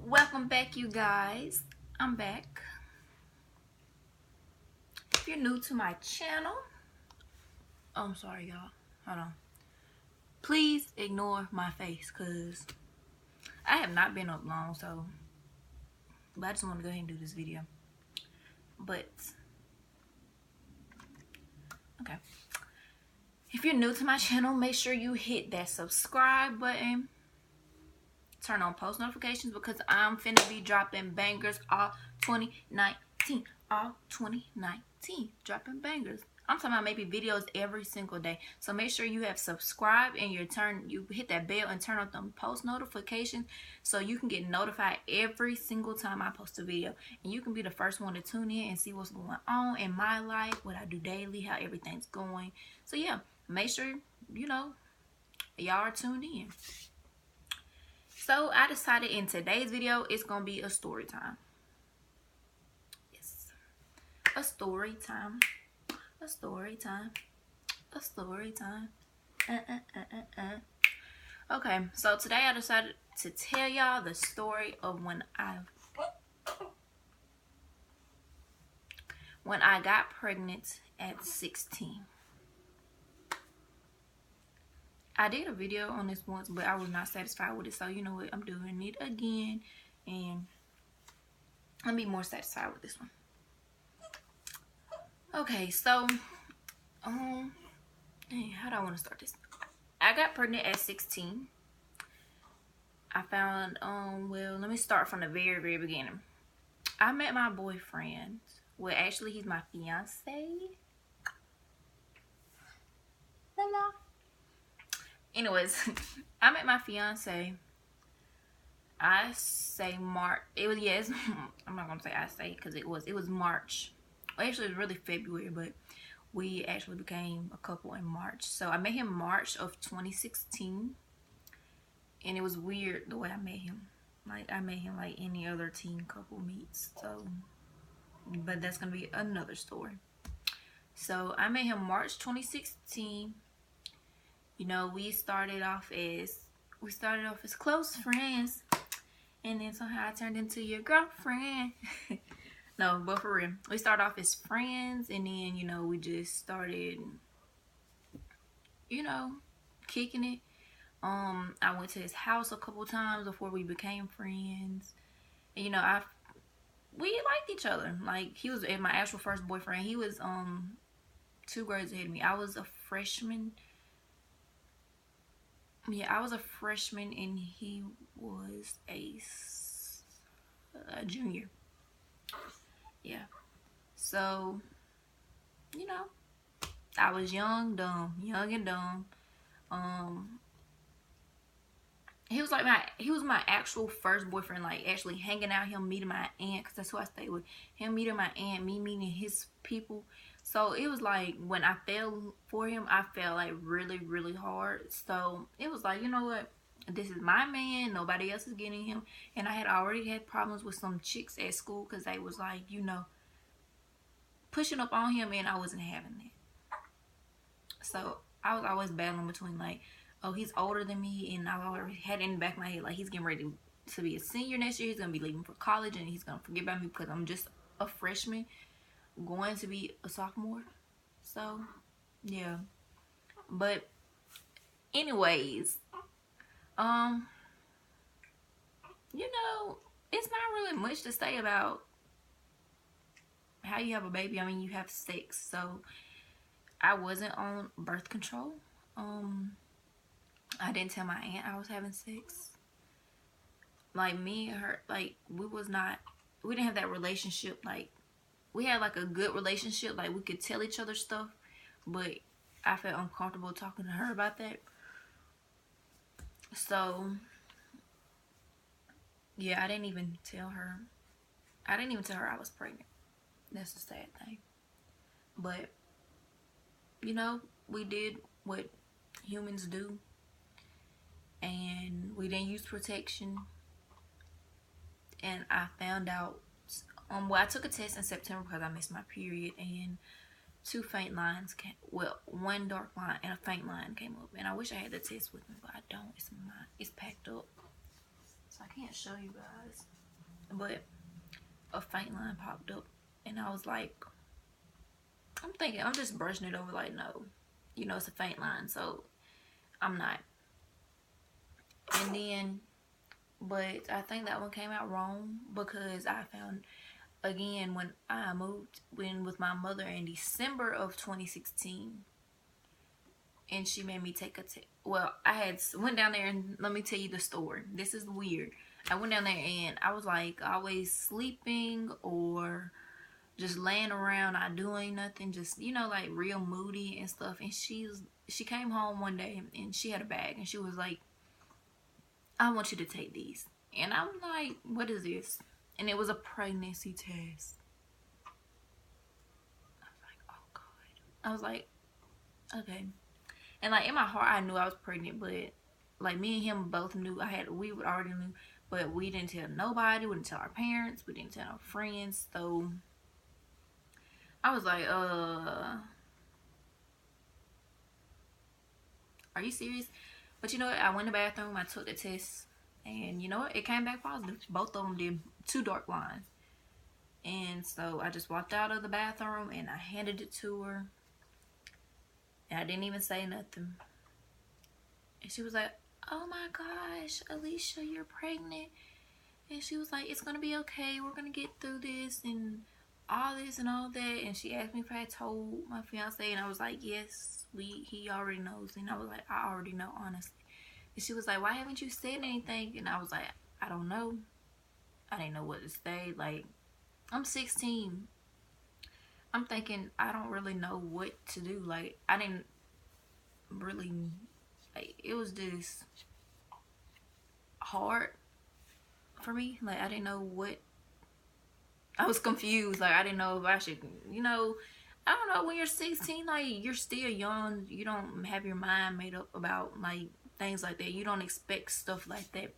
Welcome back, you guys. I'm back. If you're new to my channel, I'm sorry, y'all. Hold on. Please ignore my face, because I have not been up long, but I just want to go ahead and do this video. But, okay. If you're new to my channel, make sure you hit that subscribe button. Turn on post notifications, because I'm finna be dropping bangers all 2019. All 2019. Dropping bangers. I'm talking about maybe videos every single day. So make sure you have subscribed and you hit that bell and turn on them post notifications so you can get notified every single time I post a video. And you can be the first one to tune in and see what's going on in my life, what I do daily, how everything's going. So yeah, make sure, y'all are tuned in. So I decided in today's video, it's going to be a story time. Yes. A story time. A story time. A story time. Okay, so today I decided to tell y'all the story of when I got pregnant at 16. I did a video on this once, but I was not satisfied with it. So you know what? I'm doing it again. And I'll be more satisfied with this one. Okay, so, how do I want to start this? I got pregnant at 16. I found, well, let me start from the very, very beginning. I met my boyfriend. Well, actually, he's my fiance. Hello. Anyways, I met my fiance. I say March. It was, yes. I'm not gonna say I say, because it was March. Well, actually, it was really February, but we actually became a couple in March. So I met him March of 2016, and it was weird the way I met him. Like, I met him like any other teen couple meets. So, but that's gonna be another story. So I met him March 2016. You know, we started off as close friends, and then somehow I turned into your girlfriend. No, but for real, we started off as friends, and then, you know, we just started, kicking it. I went to his house a couple times before we became friends, and, you know, we liked each other. Like, he was my actual first boyfriend. He was 2 grades ahead of me. I was a freshman. Yeah, I was a freshman, and he was a junior. Yeah. So, you know, I was young and dumb. He was my actual first boyfriend, like actually hanging out, him meeting my aunt, because that's who I stayed with. Him meeting my aunt, me meeting his people. So it was like, when I fell for him, I fell like really, really hard. So it was like, you know what? This is my man. Nobody else is getting him. And I had already had problems with some chicks at school, because they was like, pushing up on him, and I wasn't having that. So I was always battling between, like, oh, he's older than me, and I already had in the back of my head, like, he's getting ready to be a senior next year. He's going to be leaving for college, and he's going to forget about me because I'm just a freshman going to be a sophomore. So, yeah. But, anyways, it's not really much to say about how you have a baby. I mean, you have sex. So, I wasn't on birth control. I didn't tell my aunt I was having sex. Like, me and her, like, we didn't have that relationship. Like, we had like a good relationship. Like, we could tell each other stuff, but I felt uncomfortable talking to her about that. So, yeah, I didn't even tell her I was pregnant. That's the sad thing. But, we did what humans do, and we didn't use protection. And I found out, well, I took a test in September because I missed my period, and 2 faint lines one dark line and a faint line came up. And I wish I had the test with me, but I don't. It's packed up. so I can't show you guys. But a faint line popped up, and I was like, I'm thinking, I'm just brushing it over like, no, you know, it's a faint line, so I'm not. And then, but I think that one came out wrong because I found, again, when I moved in with my mother in December of 2016, and she made me take a test. Well, I had went down there, and let me tell you the story. This is weird. I went down there, and I was like always sleeping or just laying around, not doing nothing, just, you know, like real moody and stuff. And she came home one day, and she had a bag, and she was like, I want you to take these. And I'm like, what is this? And it was a pregnancy test. I was like, oh God. I was like, okay. And like in my heart, I knew I was pregnant, but like me and him both knew we already knew, but we didn't tell nobody. We didn't tell our parents. We didn't tell our friends. So I was like, are you serious? But you know what? I went to the bathroom. I took the test, and you know what? It came back positive. Both of them did 2 dark lines. And so I just walked out of the bathroom, and I handed it to her. And I didn't even say nothing. And she was like, oh my gosh, Alicia, you're pregnant. And she was like, it's going to be okay. We're going to get through this and all this and all that. And she asked me if I had told my fiance. And I was like, yes, he already knows. And I was like, I already know, honestly. And she was like, why haven't you said anything? And I was like, I don't know. I didn't know what to say. Like, I'm 16. I'm thinking, I don't really know what to do. Like, I didn't really, like, it was just hard for me. Like, I didn't know what, I was confused. Like, I didn't know if I should, you know, I don't know, when you're 16, like, you're still young. You don't have your mind made up about, like, things like that. You don't expect stuff like that.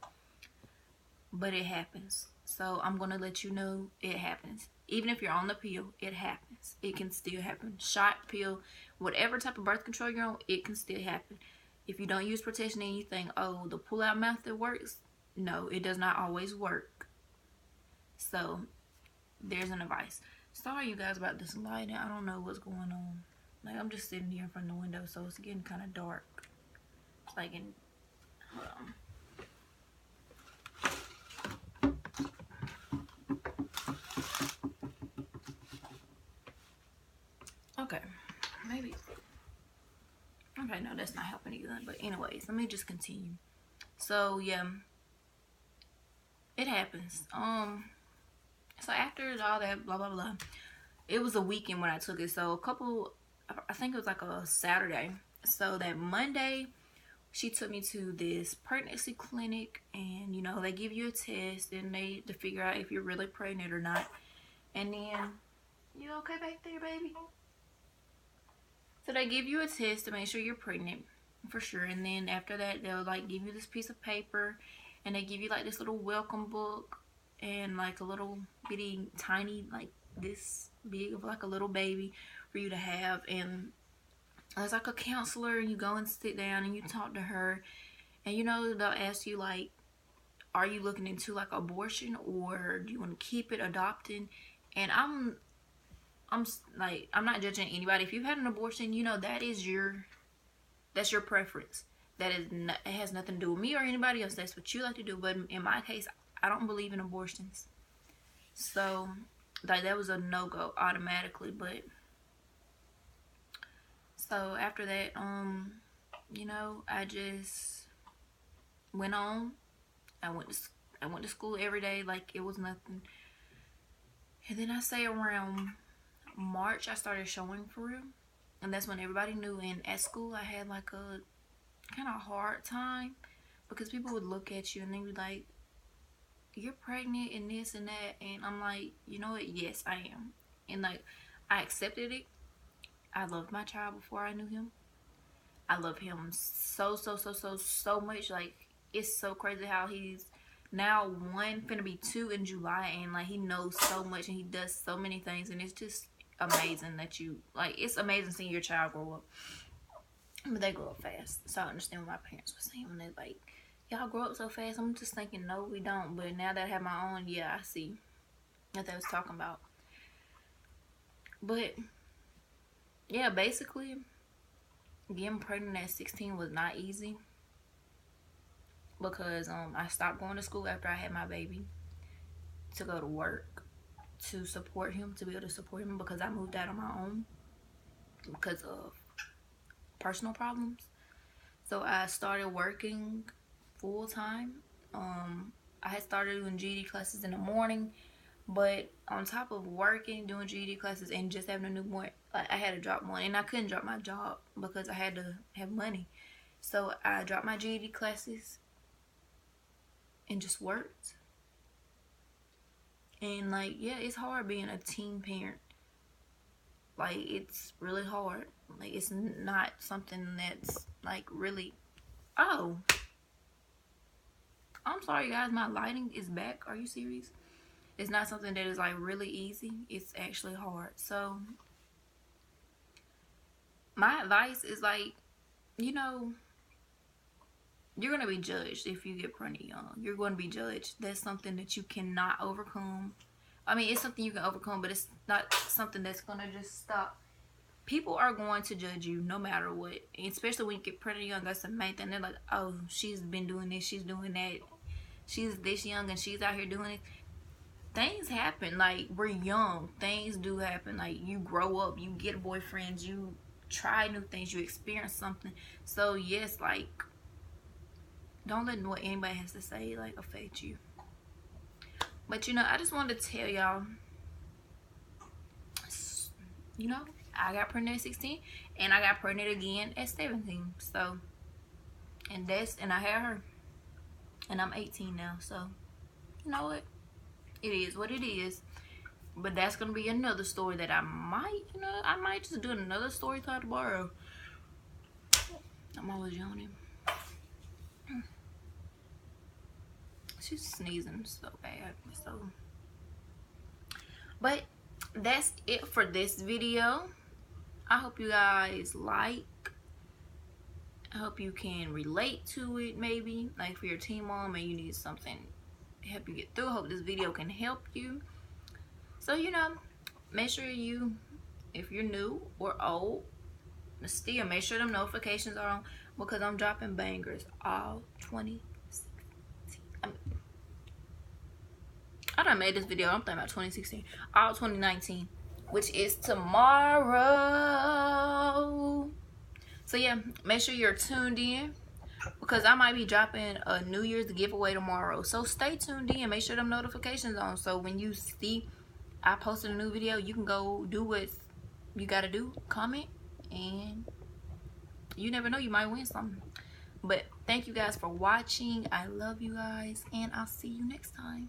But it happens. So, I'm going to let you know it happens. Even if you're on the pill, it happens. It can still happen. Shot, pill, whatever type of birth control you're on, it can still happen. If you don't use protection and you think, oh, the pull-out method works, no, it does not always work. So, there's an advice. Sorry, you guys, about this lighting. I don't know what's going on. Like, I'm just sitting here in front of the window, so it's getting kind of dark. It's like in, hold on. Okay, maybe. Okay, no, that's not helping either. But anyways, let me just continue. So yeah, it happens. So after all that blah blah blah, it was a weekend when I took it. So I think it was like a Saturday. So that Monday, she took me to this pregnancy clinic, and you know, they give you a test and to figure out if you're really pregnant or not. And then, you okay back there, baby? So they give you a test to make sure you're pregnant for sure. And then after that, they'll like give you this piece of paper, and they give you like this little welcome book and like a little bitty tiny, like this big of like a little baby for you to have. And there's like a counselor, and you go and sit down and you talk to her, and you know, they'll ask you like, are you looking into like abortion, or do you want to keep it, adopting? And I'm like, I'm not judging anybody. If you've had an abortion, you know, that's your preference. It has nothing to do with me or anybody else. That's what you like to do. But in my case, I don't believe in abortions. So, like, that was a no-go automatically. But so after that, you know, I just went on. I went to school every day like it was nothing. And then I say around March, I started showing for real. And that's when everybody knew. And at school, I had like a kind of hard time because people would look at you and they would be like, you're pregnant and this and that. And I'm like, you know what? Yes, I am. And like, I accepted it. I loved my child before I knew him. I love him so much. Like, it's so crazy how he's now 1, finna be 2 in July, and like, he knows so much and he does so many things, and it's just amazing that you, like, it's amazing seeing your child grow up. But they grow up fast. So I understand what my parents were saying when they like, y'all grow up so fast. I'm just thinking, no, we don't. But now that I have my own, yeah, I see what they was talking about. But yeah, basically, getting pregnant at 16 was not easy because I stopped going to school after I had my baby to go to work to support him, to be able to support him, because I moved out on my own because of personal problems. So I started working full time. I had started doing GED classes in the morning, but on top of working, doing GED classes, and just having a newborn, I had to drop one, and I couldn't drop my job because I had to have money. So I dropped my GED classes and just worked. And like, yeah, it's hard being a teen parent. Like, it's really hard. Like, it's not something that's like really. Oh, I'm sorry guys, my lighting is back. Are you serious? It's not something that is like really easy. It's actually hard. So my advice is, like, you know, you're going to be judged if you get pregnant young. You're going to be judged. That's something that you cannot overcome. I mean, it's something you can overcome, but it's not something that's going to just stop. People are going to judge you no matter what. And especially when you get pregnant young. That's the main thing. They're like, oh, she's been doing this, she's doing that. She's this young and she's out here doing it. Things happen. Like, we're young. Things do happen. Like, you grow up, you get boyfriends, you try new things, you experience something. So yes, like, don't let what anybody has to say like affect you. But you know, I just wanted to tell y'all, you know, I got pregnant at 16 and I got pregnant again at 17. So, and I had her, and I'm 18 now. So, you know what, it is what it is. But that's gonna be another story that I might just do another story time tomorrow. I'm always yawning. She's sneezing so bad. So, but that's it for this video. I hope you guys like. I hope you can relate to it, maybe. Like, for your teen mom and you need something to help you get through. I hope this video can help you. So, you know, make sure you, if you're new or old, still make sure them notifications are on, because I'm dropping bangers all 2016. I done made this video, I'm thinking about 2016, all 2019, which is tomorrow. So yeah, make sure you're tuned in, because I might be dropping a New Year's giveaway tomorrow. So stay tuned in, make sure them notifications on, so when you see I posted a new video, you can go do what you gotta do, comment, and you never know, you might win something. But thank you guys for watching. I love you guys, and I'll see you next time.